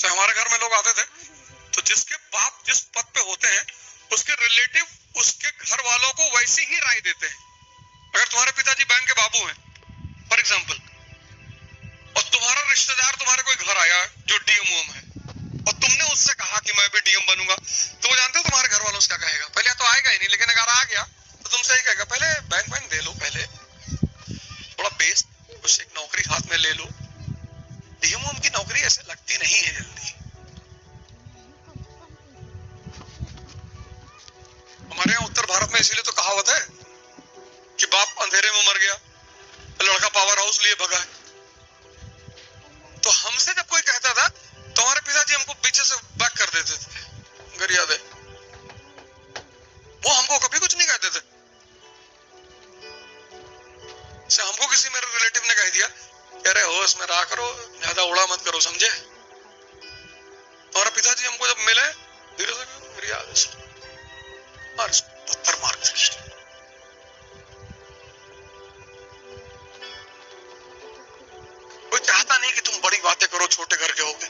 तो हमारे घर में लोग आते थे, तो जिसके बाप जिस पद पे होते हैं उसके रिलेटिव उसके घर वालों को वैसी ही राय देते हैं। अगर तुम्हारे पिताजी बैंक के बाबू हैं फॉर एग्जाम्पल, और तुम्हारा रिश्तेदार तुम्हारे कोई घर आया जो डीएम है और तुमने उससे कहा कि मैं भी डीएम बनूंगा, तो वो जानते हो तुम्हारे घर वालों से क्या कहेगा? पहले तो आएगा ही नहीं, लेकिन अगर आ गया तो तुमसे ही कहेगा पहले बैंक दे लो, पहले थोड़ा बेस कुछ एक नौकरी हाथ में ले लो। डीएम की नौकरी ऐसे लगती नहीं है जल्दी। हमारे यहाँ उत्तर भारत में इसीलिए तो कहावत है कि बाप अंधेरे में मर गया, लड़का पावर हाउस लिए भगा है। तो हमसे जब कोई कहता था तो हमारे पिताजी हमको पीछे से बैक कर देते थे, अगर याद है। वो हमको कभी कुछ नहीं कहते थे। हमको किसी मेरे रिलेटिव ने कह दिया अरे होश में रहा करो, ज्यादा उड़ा मत करो, समझे? हमारे पिताजी हमको जब मिले धीरे से मेरी याद है पत्थर मार के कोई चाहता नहीं कि तुम बड़ी बातें करो, छोटे घर के होगे,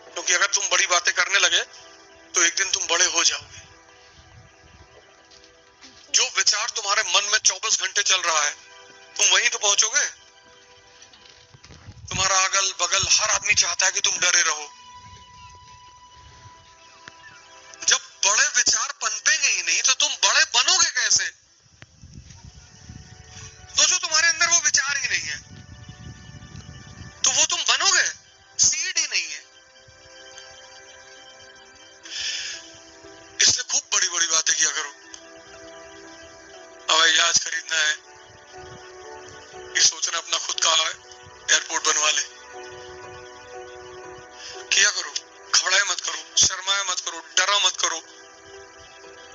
क्योंकि अगर तुम बड़ी बातें करने लगे तो एक दिन तुम बड़े हो जाओगे। जो विचार तुम्हारे मन में 24 घंटे चल रहा है तुम वहीं तो पहुंचोगे। तुम्हारा अगल बगल हर आदमी चाहता है कि तुम डरे रहो। जब बड़े विचार पनपेंगे ही नहीं तो तुम बड़े बनोगे कैसे? सोचो तुम्हारे अंदर वो विचार ही नहीं है तो वो तुम बनोगे? सीड ही नहीं है। इसलिए खूब बड़ी बड़ी बातें किया करो। हवाई जहाज खरीदना है, ये सोचना अपना खुद का एयरपोर्ट बनवा ले, किया करो। घबराए मत करो, शर्माए मत करो, डरा मत करो,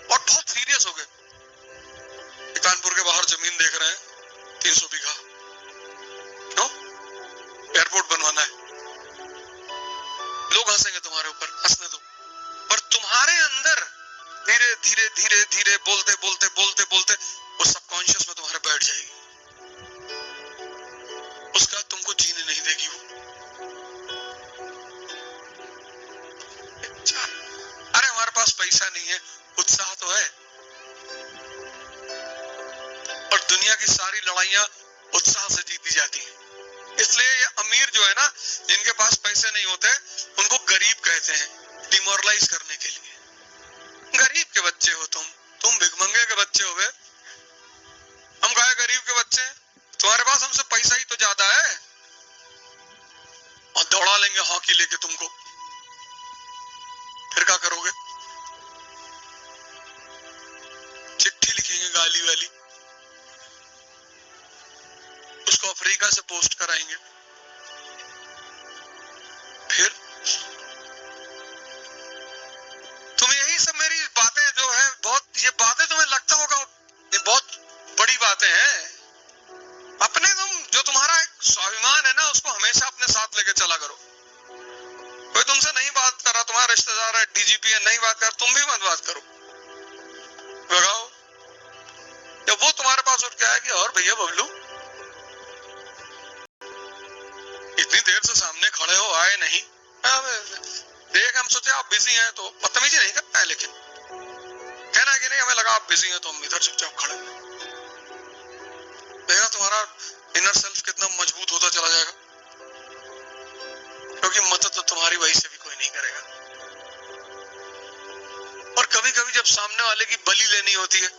और बहुत सीरियस हो गए। कानपुर के बाहर जमीन देख रहे हैं 300 बीघा, क्यों? एयरपोर्ट बनवाना है। लोग हंसेंगे तुम्हारे ऊपर, हंसने दो, पर तुम्हारे अंदर धीरे धीरे धीरे धीरे बोलते बोलते बोलते बोलते वो सबकॉन्शियस में तुम्हारे बैठ जाएगी। उसका तुमको जीने नहीं देगी वो। अरे हमारे पास पैसा नहीं है, उत्साह तो है, और दुनिया की सारी लड़ाइयां उत्साह से जीती जाती हैं। इसलिए ये अमीर जो है ना, जिनके पास पैसे नहीं होते उनको गरीब कहते हैं, डिमोरलाइज करने के लिए। गरीब के बच्चे हो तुम भिखमंगे के बच्चे हो गए। हम कहे गरीब के बच्चे, तुम्हारे पास हमसे पैसा ही तो ज्यादा है, और दौड़ा लेंगे हॉकी लेके तुमको, फिर क्या करोगे? चिट्ठी लिखेंगे गाली वाली, उसको अफ्रीका से पोस्ट कराएंगे, फिर तुम्हें यही सब मेरी बातें जो है बहुत, ये बातें तुम्हें लगता होगा ये बहुत बड़ी बातें हैं। अपने जो तुम्हारा एक स्वाभिमान है ना, उसको हमेशा अपने साथ लेके चला करो। कोई तुमसे नहीं बात कर रहा, तुम्हारा रिश्तेदार है, डीजीपी है, नहीं बात कर, तुम भी मत बात करो। लगाओ, जब वो तुम्हारे पास उठ के आएगी और भैया बबलू इतनी देर से सामने खड़े हो, आए नहीं, देख हम सोचे आप बिजी हैं तो बदतमीजी नहीं करता है, लेकिन कहना कि नहीं हमें लगा आप बिजी हैं तो हम इधर चुपचाप खड़े। देखना तुम्हारा इनर सेल्फ कितना मजबूत होता चला जाएगा, क्योंकि मदद तो तुम्हारी वही से भी कोई नहीं करेगा। और कभी कभी जब सामने वाले की बलि लेनी होती है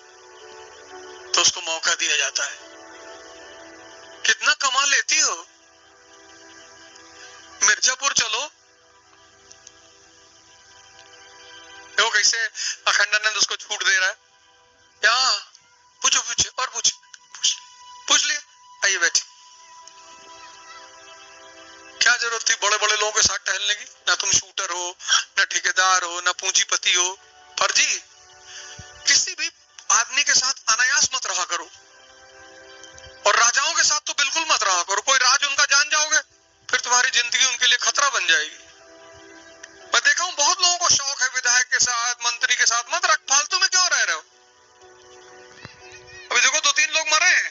तो उसको मौका दिया जाता है। कितना कमा लेती हो? मिर्जापुर चलो, देखो कैसे अखंडानंद उसको छूट दे रहा है। यहाँ पूछो पूछे और पूछ लिया, आइए बैठे। क्या जरूरत थी बड़े बड़े लोगों के साथ टहलने की? ना तुम शूटर हो, ना ठेकेदार हो, ना पूंजीपति हो। फर्जी किसी भी आदमी के साथ अनायास मत रहा करो, और राजाओं के साथ तो बिल्कुल मत रहा करो। कोई राज उनका जान जाओगे फिर तुम्हारी जिंदगी उनके लिए खतरा बन जाएगी। मैं देखा हूं बहुत लोगों को शौक है विधायक के साथ, मंत्री के साथ, मत रख, फालतू में क्यों रह रहे हो? अभी देखो 2-3 लोग मरे हैं।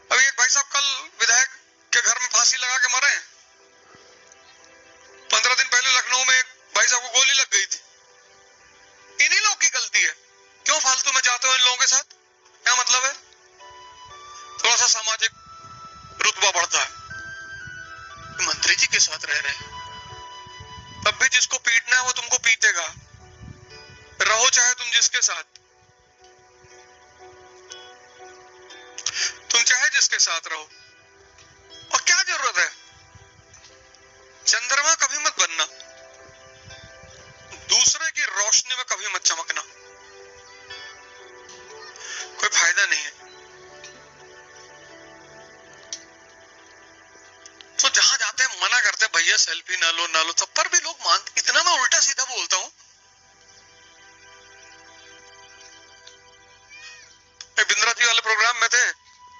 अभी एक भाई साहब कल विधायक के घर में फांसी लगा के मरे हैं। 15 दिन पहले लखनऊ में एक भाई साहब को गोली लग गई थी। इन्हीं लोगों की गलती है। क्यों फालतू में जाते हो इन लोगों के साथ? क्या मतलब है? थोड़ा सा सामाजिक रुतबा बढ़ता है। मंत्री जी के साथ रह रहे हैं, तब भी जिसको पीटना है वो तुमको पीटेगा, रहो चाहे तुम जिसके साथ, तुम चाहे जिसके साथ रहो। और क्या जरूरत है? चंद्रमा कभी मत बनना, दूसरे की रोशनी में कभी मत चमकना, कोई फायदा नहीं है। तो जहां जाते हैं मना करते हैं भैया सेल्फी ना लो ना लो, तब पर भी लोग मानते। इतना मैं उल्टा सीधा बोलता हूं। बिंद्रा जी वाले प्रोग्राम में थे,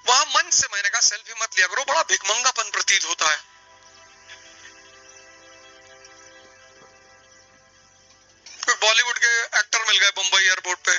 वहां मंच से मैंने कहा सेल्फी मत लिया करो, बड़ा भिखमंगापन प्रतीत होता है। कोई बॉलीवुड के एक्टर मिल गए मुंबई एयरपोर्ट पे,